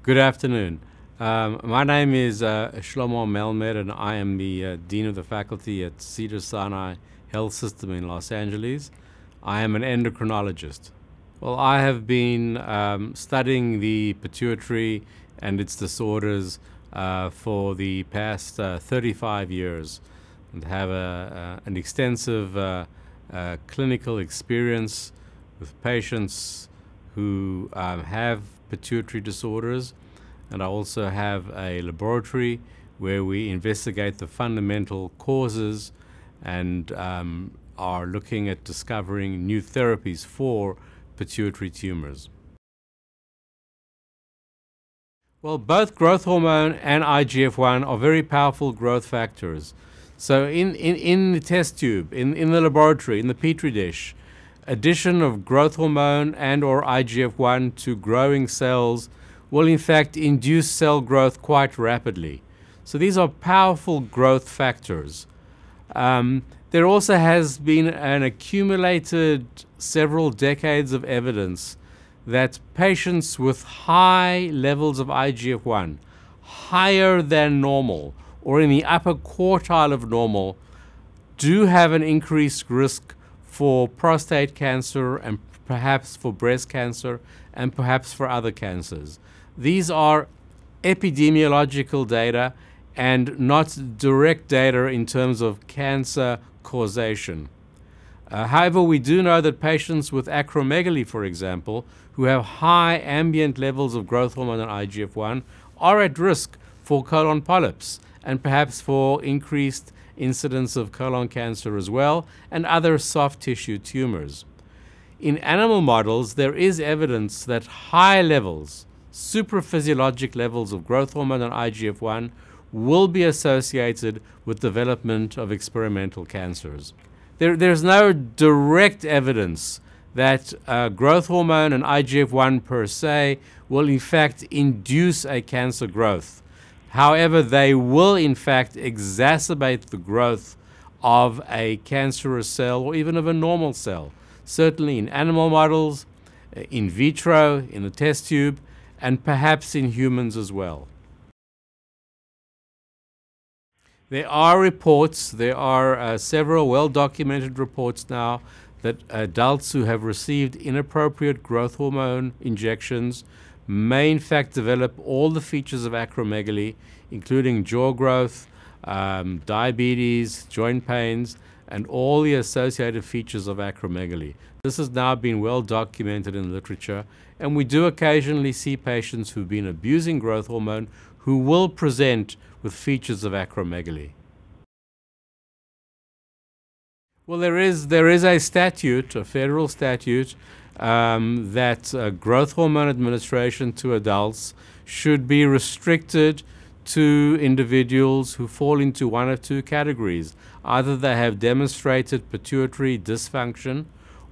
Good afternoon. My name is Shlomo Melmed, and I am the Dean of the Faculty at Cedars Sinai Health System in Los Angeles. I am an endocrinologist. Well, I have been studying the pituitary and its disorders for the past 35 years and have an extensive clinical experience with patients who have pituitary disorders, and I also have a laboratory where we investigate the fundamental causes and are looking at discovering new therapies for pituitary tumors. Well, both growth hormone and IGF-1 are very powerful growth factors. So in the test tube, in the laboratory, in the petri dish, addition of growth hormone and or IGF-1 to growing cells will in fact induce cell growth quite rapidly. So these are powerful growth factors. There also has been an accumulated several decades of evidence that patients with high levels of IGF-1, higher than normal or in the upper quartile of normal, do have an increased risk for prostate cancer and perhaps for breast cancer and perhaps for other cancers. These are epidemiological data and not direct data in terms of cancer causation. However, we do know that patients with acromegaly, for example, who have high ambient levels of growth hormone and IGF-1 are at risk for colon polyps and perhaps for increased incidence of colon cancer as well, and other soft tissue tumors. In animal models, there is evidence that high levels, supraphysiologic levels of growth hormone and IGF-1 will be associated with development of experimental cancers. There's no direct evidence that growth hormone and IGF-1 per se will in fact induce a cancer growth. However, they will in fact exacerbate the growth of a cancerous cell or even of a normal cell, certainly in animal models, in vitro, in the test tube, and perhaps in humans as well. There are reports, there are several well-documented reports now that adults who have received inappropriate growth hormone injections may in fact develop all the features of acromegaly, including jaw growth, diabetes, joint pains, and all the associated features of acromegaly. This has now been well documented in literature, and we do occasionally see patients who've been abusing growth hormone who will present with features of acromegaly. Well, there is a statute, a federal statute, that growth hormone administration to adults should be restricted to individuals who fall into one of two categories. Either they have demonstrated pituitary dysfunction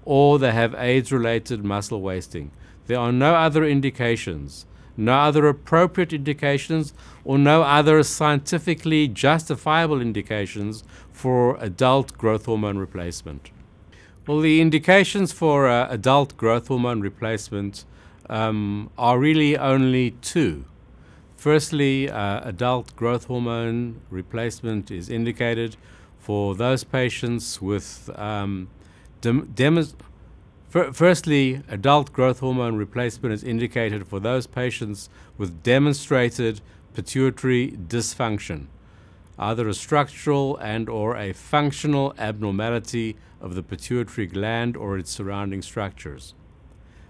or they have AIDS-related muscle wasting. There are no other indications, no other appropriate indications, or no other scientifically justifiable indications for adult growth hormone replacement. Well, the indications for adult growth hormone replacement are really only two. Firstly, adult growth hormone replacement is indicated for those patients with Firstly, adult growth hormone replacement is indicated for those patients with demonstrated pituitary dysfunction, either a structural and or a functional abnormality of the pituitary gland or its surrounding structures.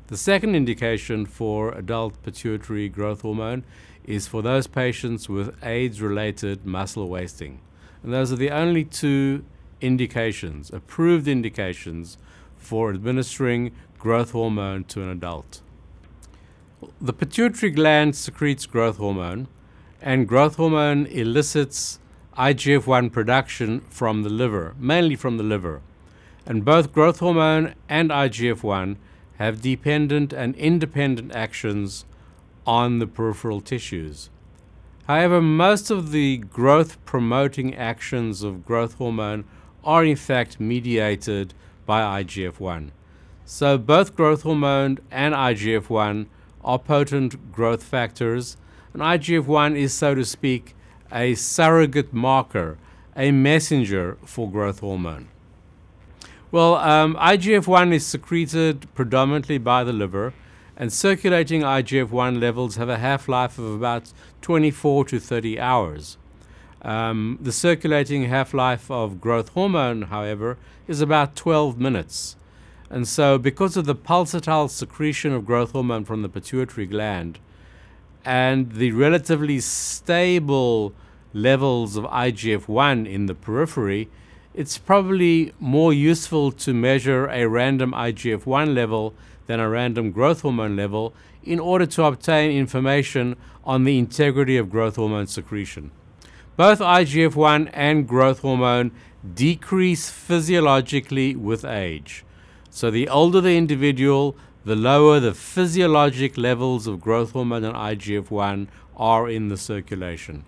The second indication for adult pituitary growth hormone is for those patients with AIDS-related muscle wasting. And those are the only two indications, approved indications, for administering growth hormone to an adult. The pituitary gland secretes growth hormone, and growth hormone elicits IGF-1 production from the liver, mainly from the liver. And both growth hormone and IGF-1 have dependent and independent actions on the peripheral tissues. However, most of the growth-promoting actions of growth hormone are in fact mediated by IGF-1. So both growth hormone and IGF-1 are potent growth factors, and IGF-1 is, so to speak, a surrogate marker, a messenger for growth hormone. Well, IGF-1 is secreted predominantly by the liver, and circulating IGF-1 levels have a half-life of about 24 to 30 hours. The circulating half-life of growth hormone, however, is about 12 minutes. And so because of the pulsatile secretion of growth hormone from the pituitary gland and the relatively stable levels of IGF-1 in the periphery, it's probably more useful to measure a random IGF-1 level than a random growth hormone level in order to obtain information on the integrity of growth hormone secretion. Both IGF-1 and growth hormone decrease physiologically with age. So the older the individual, the lower the physiologic levels of growth hormone and IGF-1 are in the circulation.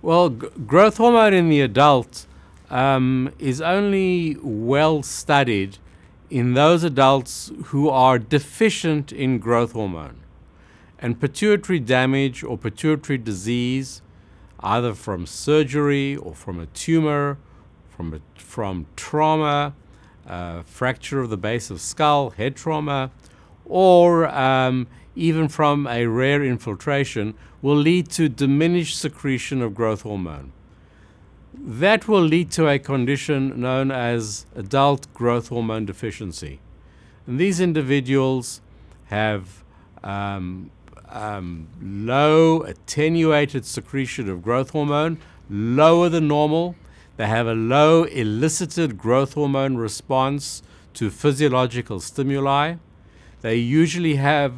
Well, growth hormone in the adult is only well studied in those adults who are deficient in growth hormone. And pituitary damage or pituitary disease, either from surgery or from a tumor, from trauma, fracture of the base of skull, head trauma, or even from a rare infiltration, will lead to diminished secretion of growth hormone. That will lead to a condition known as adult growth hormone deficiency. And these individuals have low attenuated secretion of growth hormone, lower than normal. They have a low elicited growth hormone response to physiological stimuli. They usually have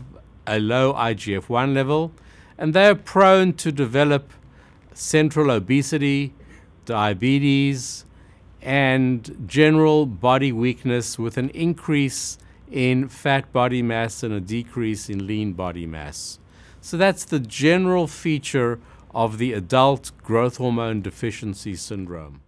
a low IGF-1 level, and they are prone to develop central obesity, diabetes, and general body weakness with an increase in fat body mass and a decrease in lean body mass. So that's the general feature of the adult growth hormone deficiency syndrome.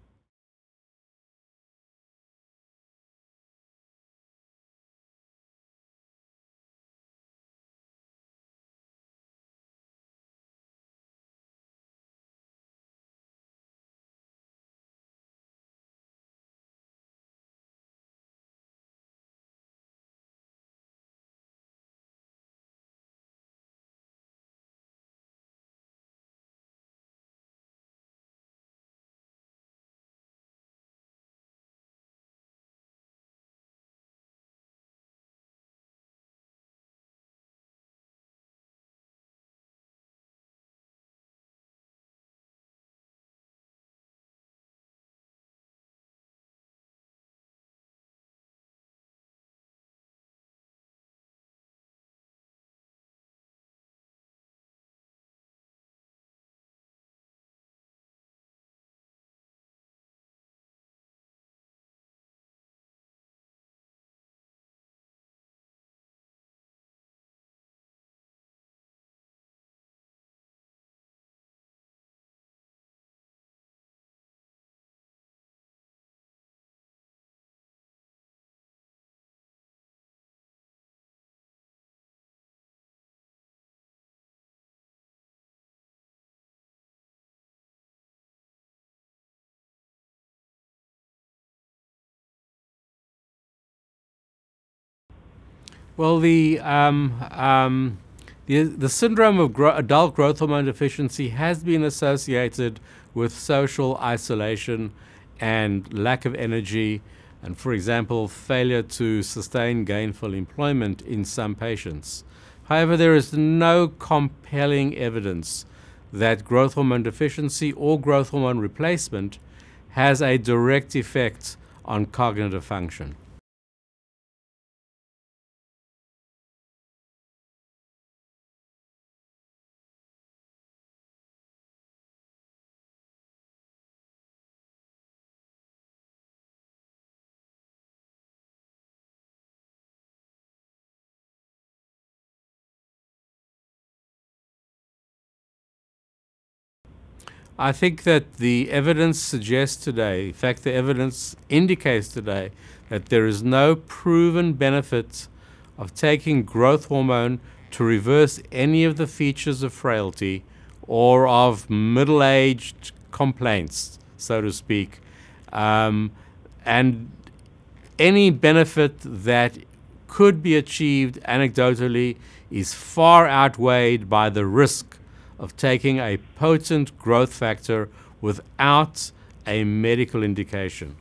Well, the syndrome of adult growth hormone deficiency has been associated with social isolation and lack of energy, and, for example, failure to sustain gainful employment in some patients. However, there is no compelling evidence that growth hormone deficiency or growth hormone replacement has a direct effect on cognitive function. I think that the evidence suggests today, in fact, the evidence indicates today, that there is no proven benefit of taking growth hormone to reverse any of the features of frailty or of middle-aged complaints, so to speak, and any benefit that could be achieved anecdotally is far outweighed by the risk of taking a potent growth factor without a medical indication.